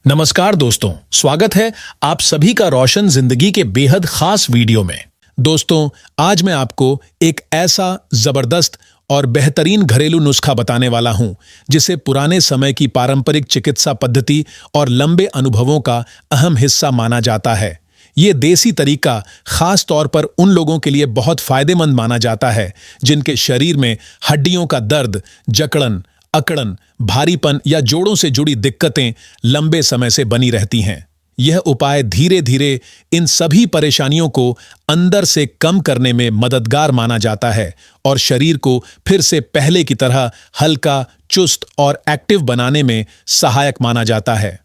नमस्कार दोस्तों, स्वागत है आप सभी का रोशन जिंदगी के बेहद खास वीडियो में। दोस्तों, आज मैं आपको एक ऐसा जबरदस्त और बेहतरीन घरेलू नुस्खा बताने वाला हूं जिसे पुराने समय की पारंपरिक चिकित्सा पद्धति और लंबे अनुभवों का अहम हिस्सा माना जाता है। ये देसी तरीका खास तौर पर उन लोगों के लिए बहुत फायदेमंद माना जाता है जिनके शरीर में हड्डियों का दर्द, जकड़न, अकड़न, भारीपन या जोड़ों से जुड़ी दिक्कतें लंबे समय से बनी रहती हैं। यह उपाय धीरे धीरे इन सभी परेशानियों को अंदर से कम करने में मददगार माना जाता है और शरीर को फिर से पहले की तरह हल्का, चुस्त और एक्टिव बनाने में सहायक माना जाता है।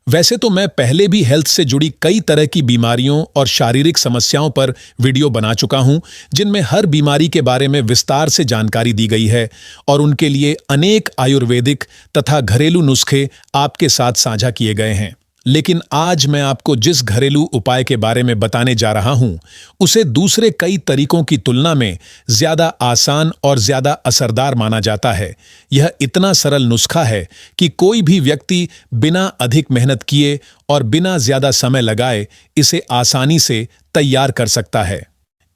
वैसे तो मैं पहले भी हेल्थ से जुड़ी कई तरह की बीमारियों और शारीरिक समस्याओं पर वीडियो बना चुका हूं, जिनमें हर बीमारी के बारे में विस्तार से जानकारी दी गई है और उनके लिए अनेक आयुर्वेदिक तथा घरेलू नुस्खे आपके साथ साझा किए गए हैं। लेकिन आज मैं आपको जिस घरेलू उपाय के बारे में बताने जा रहा हूं, उसे दूसरे कई तरीकों की तुलना में ज्यादा आसान और ज्यादा असरदार माना जाता है। यह इतना सरल नुस्खा है कि कोई भी व्यक्ति बिना अधिक मेहनत किए और बिना ज्यादा समय लगाए इसे आसानी से तैयार कर सकता है।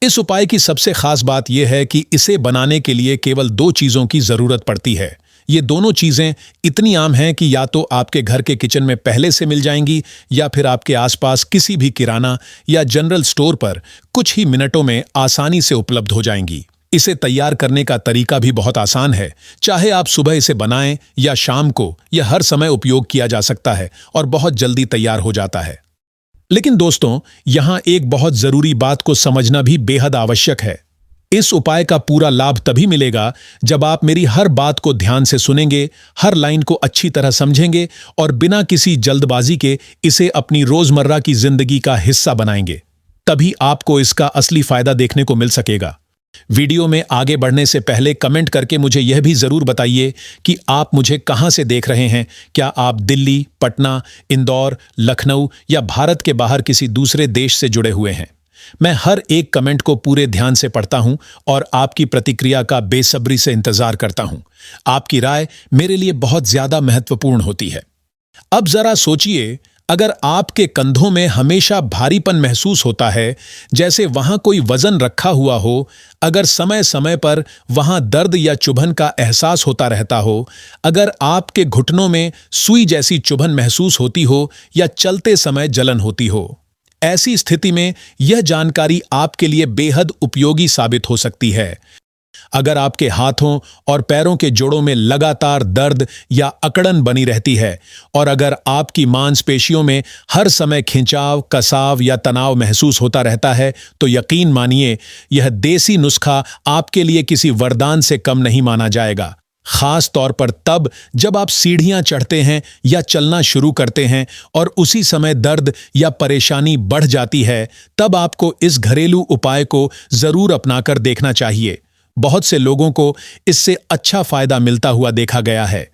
इस उपाय की सबसे खास बात यह है कि इसे बनाने के लिए केवल 2 चीजों की जरूरत पड़ती है। ये दोनों चीजें इतनी आम हैं कि या तो आपके घर के किचन में पहले से मिल जाएंगी या फिर आपके आसपास किसी भी किराना या जनरल स्टोर पर कुछ ही मिनटों में आसानी से उपलब्ध हो जाएंगी। इसे तैयार करने का तरीका भी बहुत आसान है। चाहे आप सुबह इसे बनाएं या शाम को, यह हर समय उपयोग किया जा सकता है और बहुत जल्दी तैयार हो जाता है। लेकिन दोस्तों, यहां एक बहुत जरूरी बात को समझना भी बेहद आवश्यक है। इस उपाय का पूरा लाभ तभी मिलेगा जब आप मेरी हर बात को ध्यान से सुनेंगे, हर लाइन को अच्छी तरह समझेंगे और बिना किसी जल्दबाजी के इसे अपनी रोजमर्रा की जिंदगी का हिस्सा बनाएंगे। तभी आपको इसका असली फायदा देखने को मिल सकेगा। वीडियो में आगे बढ़ने से पहले कमेंट करके मुझे यह भी जरूर बताइए कि आप मुझे कहां से देख रहे हैं। क्या आप दिल्ली, पटना, इंदौर, लखनऊ या भारत के बाहर किसी दूसरे देश से जुड़े हुए हैं? मैं हर एक कमेंट को पूरे ध्यान से पढ़ता हूं और आपकी प्रतिक्रिया का बेसब्री से इंतजार करता हूं। आपकी राय मेरे लिए बहुत ज्यादा महत्वपूर्ण होती है। अब जरा सोचिए, अगर आपके कंधों में हमेशा भारीपन महसूस होता है, जैसे वहां कोई वजन रखा हुआ हो, अगर समय समय पर वहां दर्द या चुभन का एहसास होता रहता हो, अगर आपके घुटनों में सुई जैसी चुभन महसूस होती हो या चलते समय जलन होती हो, ऐसी स्थिति में यह जानकारी आपके लिए बेहद उपयोगी साबित हो सकती है। अगर आपके हाथों और पैरों के जोड़ों में लगातार दर्द या अकड़न बनी रहती है और अगर आपकी मांसपेशियों में हर समय खिंचाव, कसाव या तनाव महसूस होता रहता है, तो यकीन मानिए यह देसी नुस्खा आपके लिए किसी वरदान से कम नहीं माना जाएगा। खास तौर पर तब जब आप सीढ़ियां चढ़ते हैं या चलना शुरू करते हैं और उसी समय दर्द या परेशानी बढ़ जाती है, तब आपको इस घरेलू उपाय को जरूर अपनाकर देखना चाहिए। बहुत से लोगों को इससे अच्छा फायदा मिलता हुआ देखा गया है।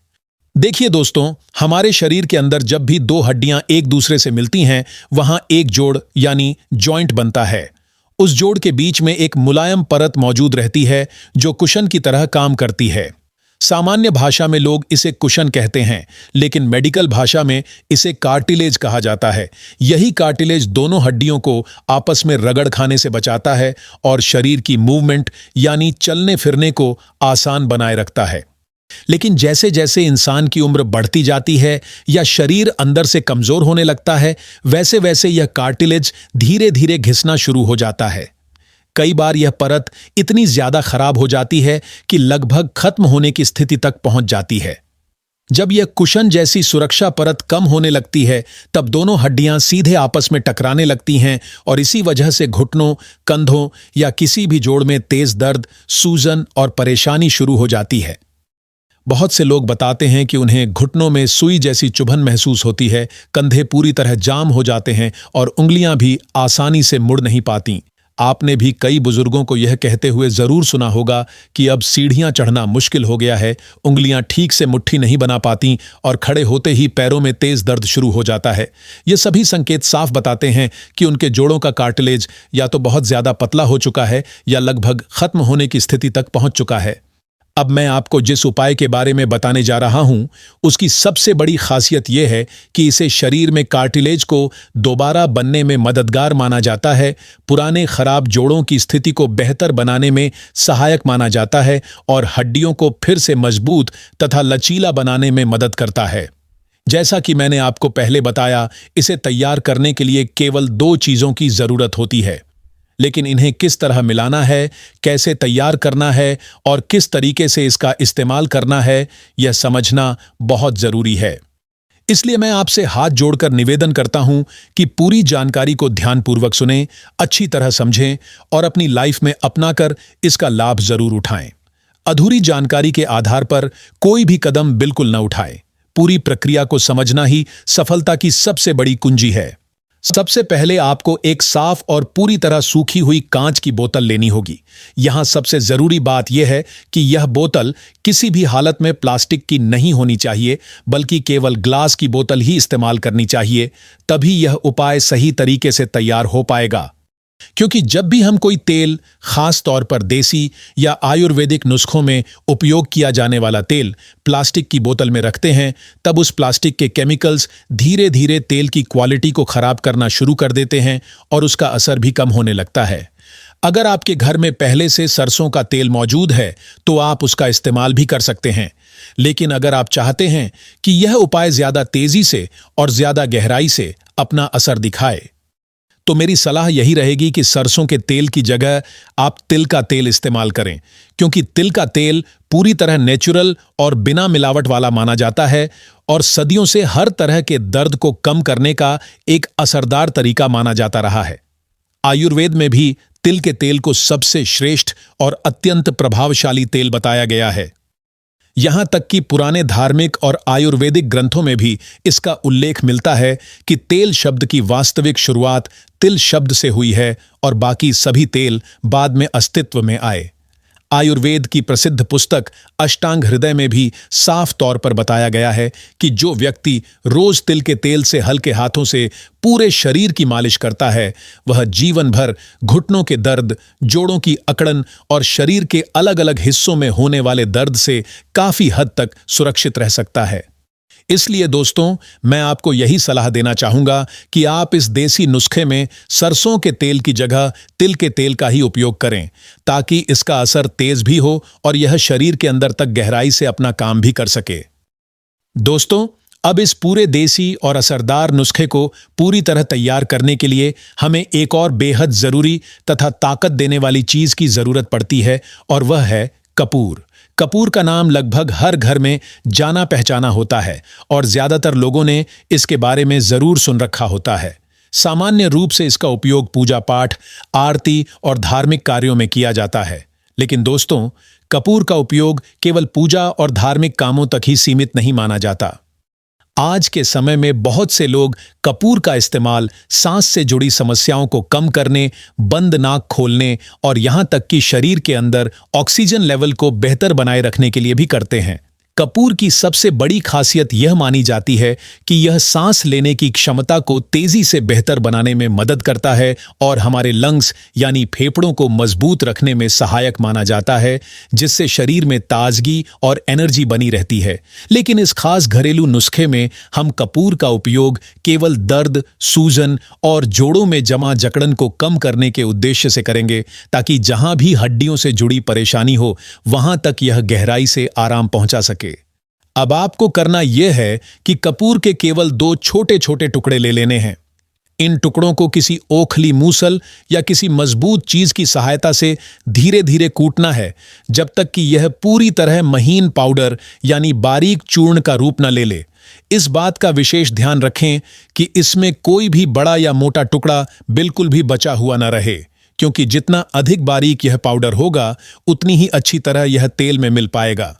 देखिए दोस्तों, हमारे शरीर के अंदर जब भी 2 हड्डियां एक दूसरे से मिलती हैं, वहां एक जोड़ यानी जॉइंट बनता है। उस जोड़ के बीच में एक मुलायम परत मौजूद रहती है जो कुशन की तरह काम करती है। सामान्य भाषा में लोग इसे कुशन कहते हैं, लेकिन मेडिकल भाषा में इसे कार्टिलेज कहा जाता है। यही कार्टिलेज दोनों हड्डियों को आपस में रगड़ खाने से बचाता है और शरीर की मूवमेंट यानी चलने फिरने को आसान बनाए रखता है। लेकिन जैसे जैसे इंसान की उम्र बढ़ती जाती है या शरीर अंदर से कमजोर होने लगता है, वैसे वैसे यह कार्टिलेज धीरे धीरे घिसना शुरू हो जाता है। कई बार यह परत इतनी ज्यादा खराब हो जाती है कि लगभग खत्म होने की स्थिति तक पहुंच जाती है। जब यह कुशन जैसी सुरक्षा परत कम होने लगती है, तब दोनों हड्डियां सीधे आपस में टकराने लगती हैं और इसी वजह से घुटनों, कंधों या किसी भी जोड़ में तेज दर्द, सूजन और परेशानी शुरू हो जाती है। बहुत से लोग बताते हैं कि उन्हें घुटनों में सुई जैसी चुभन महसूस होती है, कंधे पूरी तरह जाम हो जाते हैं और उंगलियां भी आसानी से मुड़ नहीं पाती। आपने भी कई बुजुर्गों को यह कहते हुए जरूर सुना होगा कि अब सीढ़ियां चढ़ना मुश्किल हो गया है, उंगलियां ठीक से मुट्ठी नहीं बना पाती और खड़े होते ही पैरों में तेज दर्द शुरू हो जाता है। ये सभी संकेत साफ बताते हैं कि उनके जोड़ों का कार्टिलेज या तो बहुत ज्यादा पतला हो चुका है या लगभग खत्म होने की स्थिति तक पहुंच चुका है। अब मैं आपको जिस उपाय के बारे में बताने जा रहा हूं, उसकी सबसे बड़ी खासियत यह है कि इसे शरीर में कार्टिलेज को दोबारा बनने में मददगार माना जाता है, पुराने खराब जोड़ों की स्थिति को बेहतर बनाने में सहायक माना जाता है और हड्डियों को फिर से मजबूत तथा लचीला बनाने में मदद करता है। जैसा कि मैंने आपको पहले बताया, इसे तैयार करने के लिए केवल 2 चीजों की जरूरत होती है, लेकिन इन्हें किस तरह मिलाना है, कैसे तैयार करना है और किस तरीके से इसका इस्तेमाल करना है, यह समझना बहुत जरूरी है। इसलिए मैं आपसे हाथ जोड़कर निवेदन करता हूं कि पूरी जानकारी को ध्यानपूर्वक सुनें, अच्छी तरह समझें और अपनी लाइफ में अपनाकर इसका लाभ जरूर उठाएं। अधूरी जानकारी के आधार पर कोई भी कदम बिल्कुल न उठाएं। पूरी प्रक्रिया को समझना ही सफलता की सबसे बड़ी कुंजी है। सबसे पहले आपको एक साफ और पूरी तरह सूखी हुई कांच की बोतल लेनी होगी। यहां सबसे जरूरी बात यह है कि यह बोतल किसी भी हालत में प्लास्टिक की नहीं होनी चाहिए, बल्कि केवल ग्लास की बोतल ही इस्तेमाल करनी चाहिए। तभी यह उपाय सही तरीके से तैयार हो पाएगा। क्योंकि जब भी हम कोई तेल, खास तौर पर देसी या आयुर्वेदिक नुस्खों में उपयोग किया जाने वाला तेल प्लास्टिक की बोतल में रखते हैं, तब उस प्लास्टिक के केमिकल्स धीरे धीरे तेल की क्वालिटी को खराब करना शुरू कर देते हैं और उसका असर भी कम होने लगता है। अगर आपके घर में पहले से सरसों का तेल मौजूद है तो आप उसका इस्तेमाल भी कर सकते हैं, लेकिन अगर आप चाहते हैं कि यह उपाय ज्यादा तेजी से और ज्यादा गहराई से अपना असर दिखाए, तो मेरी सलाह यही रहेगी कि सरसों के तेल की जगह आप तिल का तेल इस्तेमाल करें, क्योंकि तिल का तेल पूरी तरह नेचुरल और बिना मिलावट वाला माना जाता है और सदियों से हर तरह के दर्द को कम करने का एक असरदार तरीका माना जाता रहा है। आयुर्वेद में भी तिल के तेल को सबसे श्रेष्ठ और अत्यंत प्रभावशाली तेल बताया गया है। यहां तक कि पुराने धार्मिक और आयुर्वेदिक ग्रंथों में भी इसका उल्लेख मिलता है कि तेल शब्द की वास्तविक शुरुआत तिल शब्द से हुई है और बाकी सभी तेल बाद में अस्तित्व में आए। आयुर्वेद की प्रसिद्ध पुस्तक अष्टांग हृदय में भी साफ तौर पर बताया गया है कि जो व्यक्ति रोज तिल के तेल से हल्के हाथों से पूरे शरीर की मालिश करता है, वह जीवन भर घुटनों के दर्द, जोड़ों की अकड़न और शरीर के अलग अलग हिस्सों में होने वाले दर्द से काफी हद तक सुरक्षित रह सकता है। इसलिए दोस्तों, मैं आपको यही सलाह देना चाहूंगा कि आप इस देसी नुस्खे में सरसों के तेल की जगह तिल के तेल का ही उपयोग करें, ताकि इसका असर तेज भी हो और यह शरीर के अंदर तक गहराई से अपना काम भी कर सके। दोस्तों, अब इस पूरे देसी और असरदार नुस्खे को पूरी तरह तैयार करने के लिए हमें एक और बेहद जरूरी तथा ताकत देने वाली चीज की जरूरत पड़ती है, और वह है कपूर। कपूर का नाम लगभग हर घर में जाना पहचाना होता है और ज्यादातर लोगों ने इसके बारे में जरूर सुन रखा होता है। सामान्य रूप से इसका उपयोग पूजा पाठ, आरती और धार्मिक कार्यों में किया जाता है। लेकिन दोस्तों, कपूर का उपयोग केवल पूजा और धार्मिक कामों तक ही सीमित नहीं माना जाता। आज के समय में बहुत से लोग कपूर का इस्तेमाल सांस से जुड़ी समस्याओं को कम करने, बंद नाक खोलने और यहां तक कि शरीर के अंदर ऑक्सीजन लेवल को बेहतर बनाए रखने के लिए भी करते हैं। कपूर की सबसे बड़ी खासियत यह मानी जाती है कि यह सांस लेने की क्षमता को तेजी से बेहतर बनाने में मदद करता है और हमारे लंग्स यानी फेफड़ों को मजबूत रखने में सहायक माना जाता है, जिससे शरीर में ताजगी और एनर्जी बनी रहती है। लेकिन इस खास घरेलू नुस्खे में हम कपूर का उपयोग केवल दर्द, सूजन और जोड़ों में जमा जकड़न को कम करने के उद्देश्य से करेंगे, ताकि जहां भी हड्डियों से जुड़ी परेशानी हो, वहां तक यह गहराई से आराम पहुंचा सके। अब आपको करना यह है कि कपूर के केवल 2 छोटे छोटे टुकड़े ले लेने हैं। इन टुकड़ों को किसी ओखली मूसल या किसी मजबूत चीज की सहायता से धीरे धीरे कूटना है, जब तक कि यह पूरी तरह महीन पाउडर यानी बारीक चूर्ण का रूप न ले ले। इस बात का विशेष ध्यान रखें कि इसमें कोई भी बड़ा या मोटा टुकड़ा बिल्कुल भी बचा हुआ न रहे, क्योंकि जितना अधिक बारीक यह पाउडर होगा, उतनी ही अच्छी तरह यह तेल में मिल पाएगा।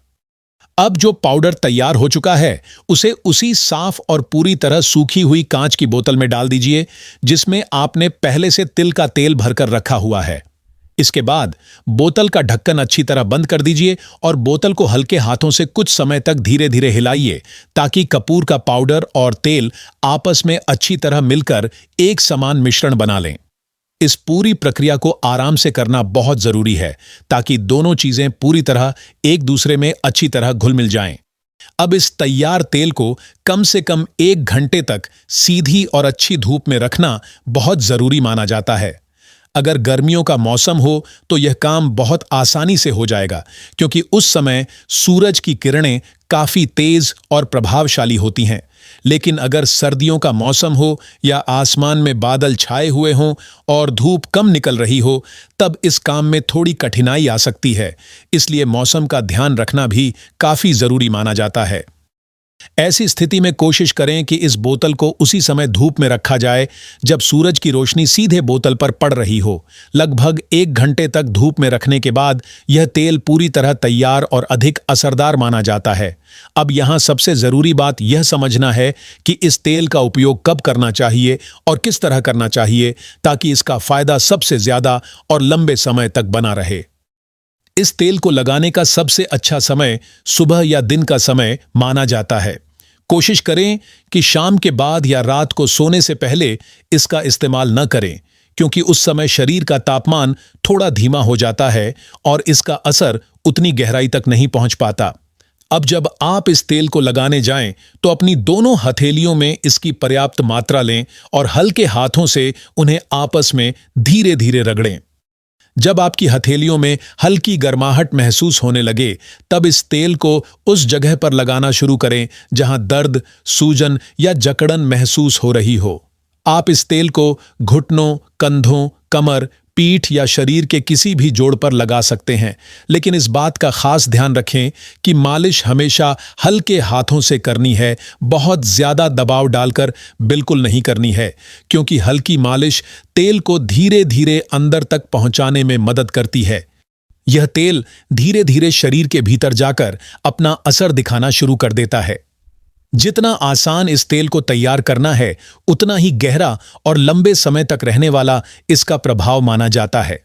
अब जो पाउडर तैयार हो चुका है, उसे उसी साफ और पूरी तरह सूखी हुई कांच की बोतल में डाल दीजिए, जिसमें आपने पहले से तिल का तेल भरकर रखा हुआ है। इसके बाद बोतल का ढक्कन अच्छी तरह बंद कर दीजिए और बोतल को हल्के हाथों से कुछ समय तक धीरे धीरे हिलाइए, ताकि कपूर का पाउडर और तेल आपस में अच्छी तरह मिलकर एक समान मिश्रण बना लें। इस पूरी प्रक्रिया को आराम से करना बहुत जरूरी है ताकि दोनों चीजें पूरी तरह एक दूसरे में अच्छी तरह घुल मिल जाएं। अब इस तैयार तेल को कम से कम 1 घंटे तक सीधी और अच्छी धूप में रखना बहुत जरूरी माना जाता है। अगर गर्मियों का मौसम हो तो यह काम बहुत आसानी से हो जाएगा, क्योंकि उस समय सूरज की किरणें काफी तेज और प्रभावशाली होती हैं। लेकिन अगर सर्दियों का मौसम हो या आसमान में बादल छाए हुए हों और धूप कम निकल रही हो, तब इस काम में थोड़ी कठिनाई आ सकती है। इसलिए मौसम का ध्यान रखना भी काफी जरूरी माना जाता है। ऐसी स्थिति में कोशिश करें कि इस बोतल को उसी समय धूप में रखा जाए जब सूरज की रोशनी सीधे बोतल पर पड़ रही हो। लगभग 1 घंटे तक धूप में रखने के बाद यह तेल पूरी तरह तैयार और अधिक असरदार माना जाता है। अब यहाँ सबसे जरूरी बात यह समझना है कि इस तेल का उपयोग कब करना चाहिए और किस तरह करना चाहिए ताकि इसका फायदा सबसे ज्यादा और लंबे समय तक बना रहे। इस तेल को लगाने का सबसे अच्छा समय सुबह या दिन का समय माना जाता है। कोशिश करें कि शाम के बाद या रात को सोने से पहले इसका इस्तेमाल न करें, क्योंकि उस समय शरीर का तापमान थोड़ा धीमा हो जाता है और इसका असर उतनी गहराई तक नहीं पहुंच पाता। अब जब आप इस तेल को लगाने जाएं, तो अपनी दोनों हथेलियों में इसकी पर्याप्त मात्रा लें और हल्के हाथों से उन्हें आपस में धीरे धीरे रगड़ें। जब आपकी हथेलियों में हल्की गर्माहट महसूस होने लगे, तब इस तेल को उस जगह पर लगाना शुरू करें जहां दर्द, सूजन या जकड़न महसूस हो रही हो। आप इस तेल को घुटनों, कंधों, कमर, पीठ या शरीर के किसी भी जोड़ पर लगा सकते हैं, लेकिन इस बात का खास ध्यान रखें कि मालिश हमेशा हल्के हाथों से करनी है, बहुत ज्यादा दबाव डालकर बिल्कुल नहीं करनी है, क्योंकि हल्की मालिश तेल को धीरे धीरे अंदर तक पहुंचाने में मदद करती है। यह तेल धीरे धीरे शरीर के भीतर जाकर अपना असर दिखाना शुरू कर देता है। जितना आसान इस तेल को तैयार करना है, उतना ही गहरा और लंबे समय तक रहने वाला इसका प्रभाव माना जाता है।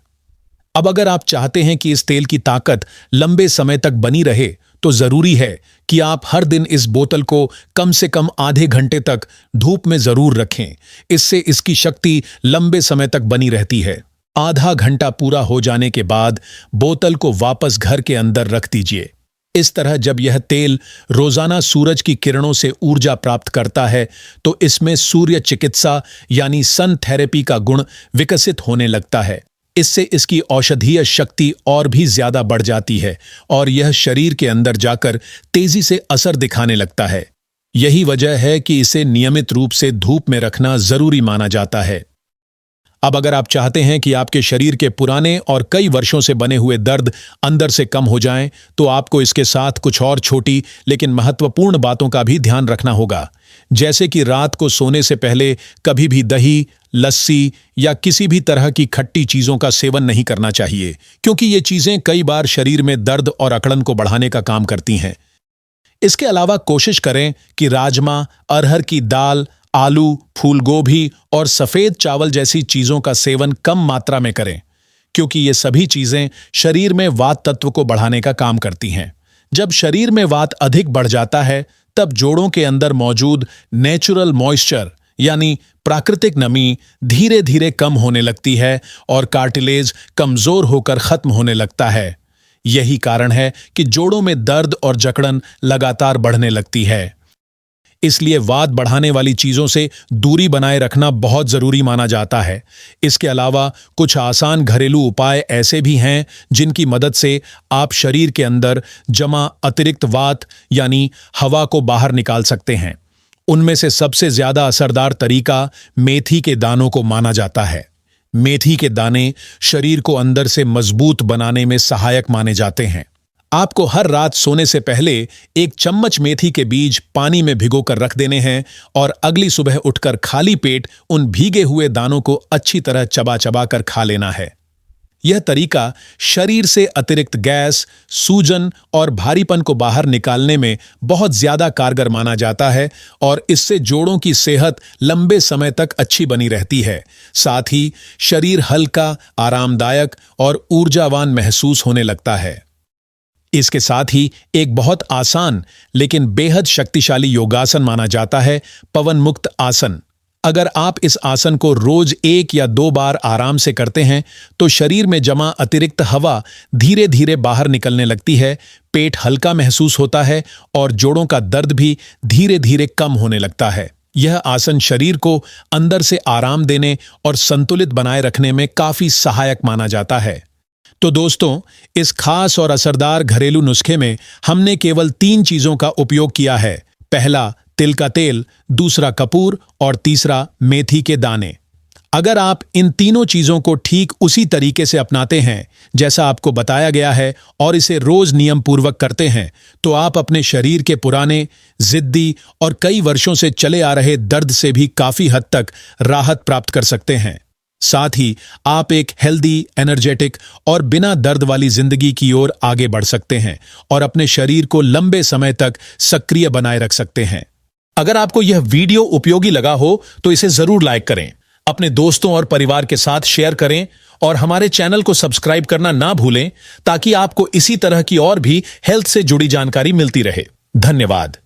अब अगर आप चाहते हैं कि इस तेल की ताकत लंबे समय तक बनी रहे, तो जरूरी है कि आप हर दिन इस बोतल को कम से कम आधे घंटे तक धूप में जरूर रखें। इससे इसकी शक्ति लंबे समय तक बनी रहती है। आधा घंटा पूरा हो जाने के बाद बोतल को वापस घर के अंदर रख दीजिए। इस तरह जब यह तेल रोजाना सूरज की किरणों से ऊर्जा प्राप्त करता है, तो इसमें सूर्य चिकित्सा यानी सन थेरेपी का गुण विकसित होने लगता है। इससे इसकी औषधीय शक्ति और भी ज्यादा बढ़ जाती है और यह शरीर के अंदर जाकर तेजी से असर दिखाने लगता है। यही वजह है कि इसे नियमित रूप से धूप में रखना जरूरी माना जाता है। अब अगर आप चाहते हैं कि आपके शरीर के पुराने और कई वर्षों से बने हुए दर्द अंदर से कम हो जाएं, तो आपको इसके साथ कुछ और छोटी लेकिन महत्वपूर्ण बातों का भी ध्यान रखना होगा। जैसे कि रात को सोने से पहले कभी भी दही, लस्सी या किसी भी तरह की खट्टी चीजों का सेवन नहीं करना चाहिए, क्योंकि ये चीजें कई बार शरीर में दर्द और अकड़न को बढ़ाने का काम करती हैं। इसके अलावा कोशिश करें कि राजमा, अरहर की दाल, आलू, फूलगोभी और सफेद चावल जैसी चीजों का सेवन कम मात्रा में करें, क्योंकि ये सभी चीजें शरीर में वात तत्व को बढ़ाने का काम करती हैं। जब शरीर में वात अधिक बढ़ जाता है, तब जोड़ों के अंदर मौजूद नेचुरल मॉइस्चर यानी प्राकृतिक नमी धीरे धीरे कम होने लगती है और कार्टिलेज कमजोर होकर खत्म होने लगता है। यही कारण है कि जोड़ों में दर्द और जकड़न लगातार बढ़ने लगती है। इसलिए वात बढ़ाने वाली चीजों से दूरी बनाए रखना बहुत जरूरी माना जाता है। इसके अलावा कुछ आसान घरेलू उपाय ऐसे भी हैं जिनकी मदद से आप शरीर के अंदर जमा अतिरिक्त वात यानी हवा को बाहर निकाल सकते हैं। उनमें से सबसे ज्यादा असरदार तरीका मेथी के दानों को माना जाता है। मेथी के दाने शरीर को अंदर से मजबूत बनाने में सहायक माने जाते हैं। आपको हर रात सोने से पहले 1 चम्मच मेथी के बीज पानी में भिगोकर रख देने हैं और अगली सुबह उठकर खाली पेट उन भीगे हुए दानों को अच्छी तरह चबा चबा कर खा लेना है। यह तरीका शरीर से अतिरिक्त गैस, सूजन और भारीपन को बाहर निकालने में बहुत ज्यादा कारगर माना जाता है और इससे जोड़ों की सेहत लंबे समय तक अच्छी बनी रहती है। साथ ही शरीर हल्का, आरामदायक और ऊर्जावान महसूस होने लगता है। इसके साथ ही एक बहुत आसान लेकिन बेहद शक्तिशाली योगासन माना जाता है पवन मुक्त आसन। अगर आप इस आसन को रोज 1 या 2 बार आराम से करते हैं तो शरीर में जमा अतिरिक्त हवा धीरे धीरे बाहर निकलने लगती है, पेट हल्का महसूस होता है और जोड़ों का दर्द भी धीरे धीरे कम होने लगता है। यह आसन शरीर को अंदर से आराम देने और संतुलित बनाए रखने में काफी सहायक माना जाता है। तो दोस्तों, इस खास और असरदार घरेलू नुस्खे में हमने केवल 3 चीजों का उपयोग किया है। पहला, तिल का तेल, दूसरा कपूर और तीसरा मेथी के दाने। अगर आप इन तीनों चीजों को ठीक उसी तरीके से अपनाते हैं जैसा आपको बताया गया है और इसे रोज नियम पूर्वक करते हैं तो आप अपने शरीर के पुराने, जिद्दी और कई वर्षों से चले आ रहे दर्द से भी काफी हद तक राहत प्राप्त कर सकते हैं। साथ ही आप एक हेल्दी, एनर्जेटिक और बिना दर्द वाली जिंदगी की ओर आगे बढ़ सकते हैं और अपने शरीर को लंबे समय तक सक्रिय बनाए रख सकते हैं। अगर आपको यह वीडियो उपयोगी लगा हो तो इसे जरूर लाइक करें, अपने दोस्तों और परिवार के साथ शेयर करें और हमारे चैनल को सब्सक्राइब करना ना भूलें ताकि आपको इसी तरह की और भी हेल्थ से जुड़ी जानकारी मिलती रहे। धन्यवाद।